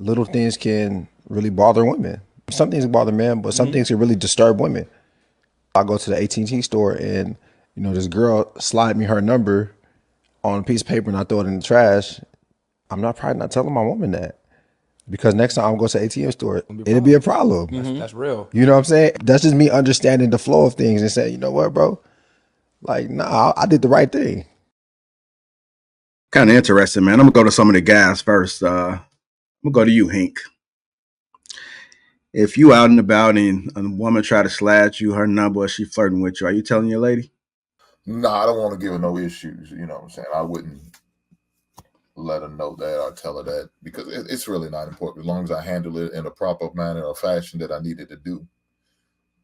little things can really bother women. Some things can bother men, but some things can really disturb women. I go to the AT&T store and this girl slide me her number on a piece of paper and I throw it in the trash. I'm not probably not telling my woman that because next time I go to the ATM store, it'll be a problem. That's real. You know what I'm saying? That's just me understanding the flow of things and saying, you know what, bro? Like, nah, I did the right thing. Kind of interesting, man. I'm gonna go to some of the guys first. I'm gonna go to you, Hank. If you out and about and a woman try to slide you her number or she flirting with you, are you telling your lady? No, I don't want to give her no issues. You know what I'm saying? I wouldn't let her know that or tell her that because it's really not important as long as I handle it in a proper manner or fashion that I needed to do.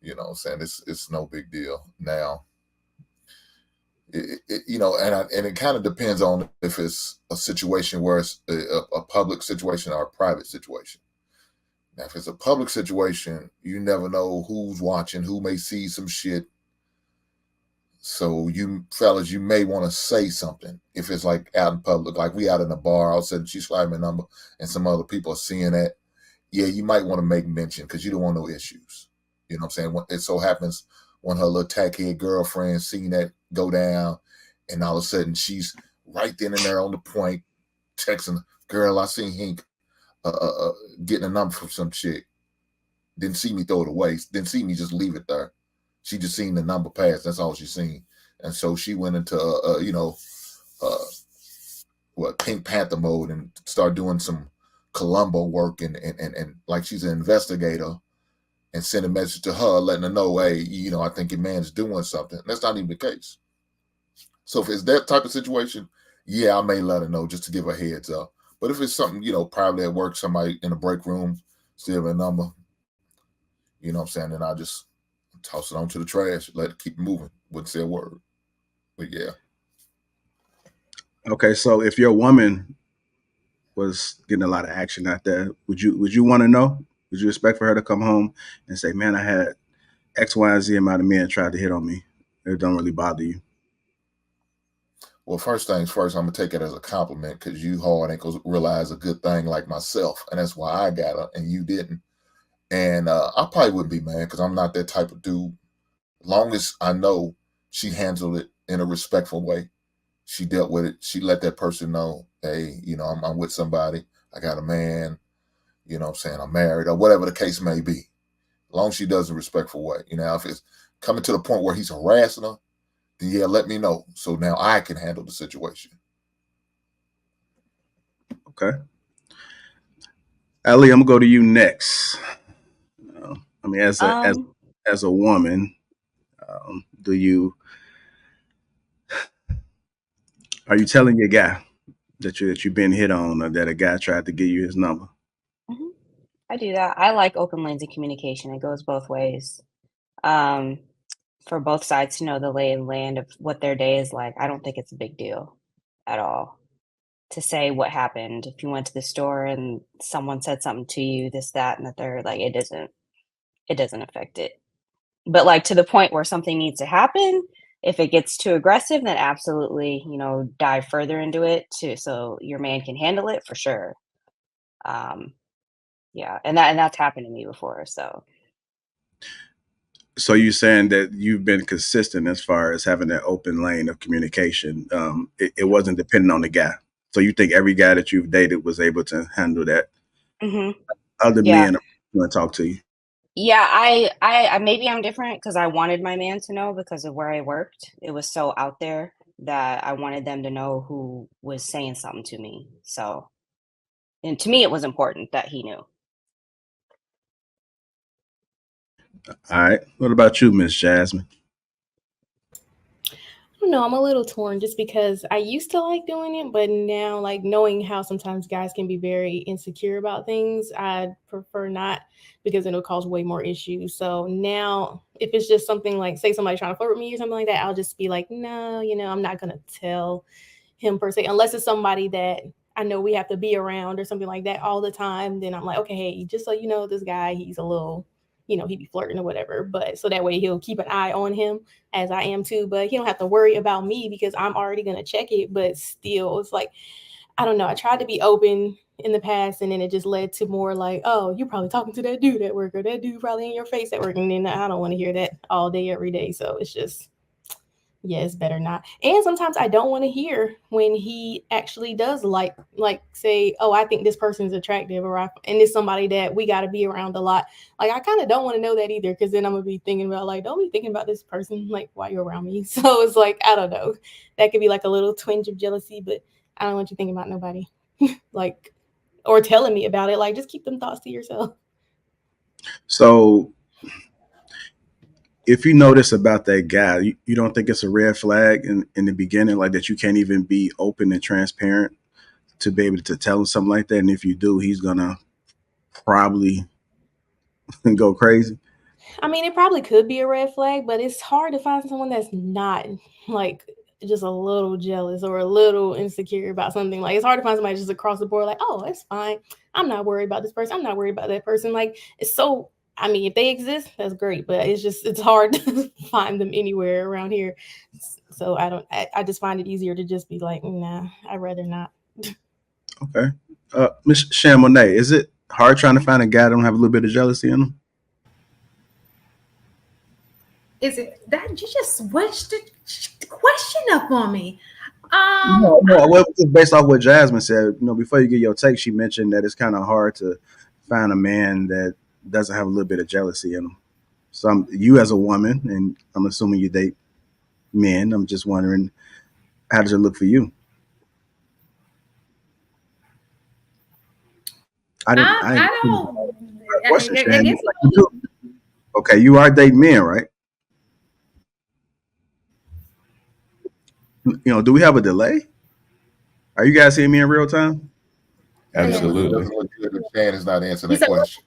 You know what I'm saying? It's no big deal. Now, and it kind of depends on if it's a situation where it's a public situation or a private situation. Now, if it's a public situation, you never know who's watching, who may see some shit. So you fellas, you may want to say something if it's like out in public, like we out in a bar, all of a sudden she slide me a number and some other people are seeing that. Yeah, you might want to make mention because you don't want no issues. You know what I'm saying? It so happens when her little tackhead girlfriend seen that go down and all of a sudden she's right then and there on the point texting, girl, I seen Hank getting a number from some chick. Didn't see me throw it away. Didn't see me just leave it there. She just seen the number pass. That's all she seen. And so she went into, Pink Panther mode and started doing some Columbo work and like she's an investigator and sent a message to her letting her know, hey, I think your man's doing something. That's not even the case. So if it's that type of situation, yeah, I may let her know just to give her heads up. But if it's something, probably at work, somebody in the break room, still have a number, you know what I'm saying, then I just toss it onto the trash, let it keep moving, wouldn't say a word. But yeah. Okay, so if your woman was getting a lot of action out there, would you want to know? Would you expect for her to come home and say, "Man, I had X, Y, and Z amount of men tried to hit on me"? It don't really bother you. Well, first things first, I'm gonna take it as a compliment because you hard ain't gonna realize a good thing like myself, and that's why I got her and you didn't. And I probably wouldn't be mad because I'm not that type of dude. Long as I know she handled it in a respectful way, she dealt with it. She let that person know, hey, I'm with somebody. I got a man. You know what I'm saying? I'm married or whatever the case may be. As long as she does it in a respectful way. If it's coming to the point where he's harassing her, then yeah, let me know. So now I can handle the situation. Okay. Ali, I'm gonna go to you next. I mean, as a woman, do you are you telling your guy that you've been hit on or that a guy tried to give you his number? Mhm. I do that. I like open lines of communication. It goes both ways. Um, for both sides to know the lay and land of what their day is like. I don't think it's a big deal at all to say what happened. If you went to the store and someone said something to you, this, that, and the third, like it doesn't affect it. But like to the point where something needs to happen, if it gets too aggressive, then absolutely, dive further into it too so your man can handle it for sure. Um, yeah, and that's happened to me before. So So you're saying that you've been consistent as far as having that open lane of communication. It wasn't dependent on the guy. So you think every guy that you've dated was able to handle that? mhm. Other Yeah. men want to talk to you. Yeah, I maybe I'm different because I wanted my man to know because of where I worked. It was so out there that I wanted them to know who was saying something to me. So, and to me, it was important that he knew. All right. What about you, Miss Jasmine? I don't know, I'm a little torn just because I used to like doing it, but now, like, knowing how sometimes guys can be very insecure about things, I prefer not because it'll cause way more issues. So now, if it's just something like, say, somebody trying to flirt with me or something like that, I'll just be like, no, I'm not gonna tell him per se, unless it's somebody that I know we have to be around or something like that all the time. Then I'm like, okay, hey, just so you know, this guy, he's a little, he be flirting or whatever. But so that way he'll keep an eye on him as I am too. But he don't have to worry about me because I'm already gonna check it. But still, it's like, I don't know. I tried to be open in the past, and then it just led to more like, oh, you're probably talking to that dude at work, or that dude probably in your face at work, and then I don't want to hear that all day every day. So it's just, yeah, it's better not. And sometimes I don't want to hear when he actually does like say, oh, I think this person is attractive, and it's somebody that we got to be around a lot. Like, I kind of don't want to know that either, because then I'm gonna be thinking about, like, don't be thinking about this person like while you're around me. So it's like, I don't know, that could be like a little twinge of jealousy, but I don't want you thinking about nobody like, or telling me about it. Like, just keep them thoughts to yourself. So if you notice about that guy, you don't think it's a red flag in the beginning, like that you can't even be open and transparent to be able to tell him something like that? And if you do, he's gonna probably go crazy. I mean, it probably could be a red flag, but it's hard to find someone that's not like just a little jealous or a little insecure about something. Like, it's hard to find somebody just across the board like, oh, it's fine, I'm not worried about this person, I'm not worried about that person. Like, it's so, I mean, if they exist, that's great, but it's hard to find them anywhere around here. So I just find it easier to just be like, nah, I'd rather not. Okay. Miss Chamonix, is it hard trying to find a guy that don't have a little bit of jealousy in him? Is it that you just switched the question up on me? No, well, just based off what Jasmine said, before you get your take, she mentioned that it's kind of hard to find a man that doesn't have a little bit of jealousy in him. So you as a woman, and I'm assuming you date men, I'm just wondering, how does it look for you? I don't. Question, Shan. Okay, you are dating men, right? Do we have a delay? Are you guys seeing me in real time? Absolutely. Shan is not answering that question.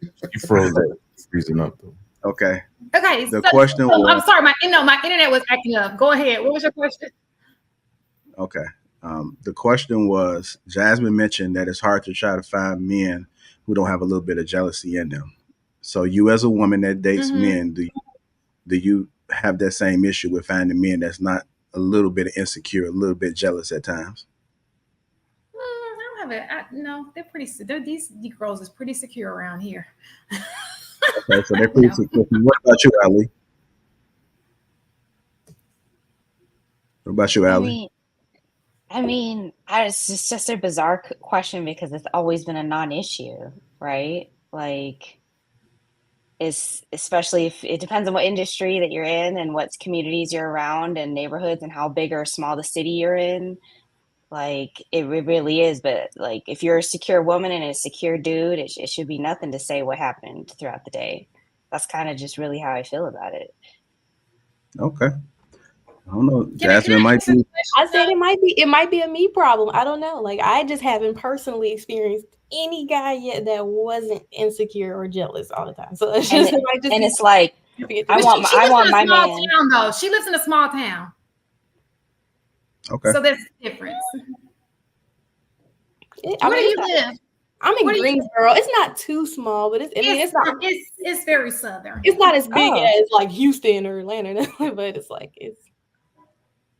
You froze that, freezing up though. Okay. Okay. The question was, I'm sorry, my internet was acting up. Go ahead. What was your question? Okay. The question was, Jasmine mentioned that it's hard to try to find men who don't have a little bit of jealousy in them. So you as a woman that dates men, do you have that same issue with finding men that's not a little bit insecure, a little bit jealous at times? I don't have it. No, they're pretty. These girls is pretty secure around here. Okay, so they're pretty secure. What about you, Ali? What about you, Ali? I mean, it's just a bizarre question because it's always been a non-issue, right? Like, especially if it depends on what industry that you're in and what communities you're around and neighborhoods and how big or small the city you're in. Like, it really is. But like, if you're a secure woman and a secure dude, it should be nothing to say what happened throughout the day. That's kind of just really how I feel about it. Okay. I don't know. Jasmine might be. I said it might be a me problem. I don't know. Like, I just haven't personally experienced any guy yet that wasn't insecure or jealous all the time. So it's just, it's like, I want my man. Town, though. She lives in a small town. Okay. So there's a difference. Where do you live? I'm in Greensboro. It's not too small, but it's very southern. It's not as big as like Houston or Atlanta, but it's like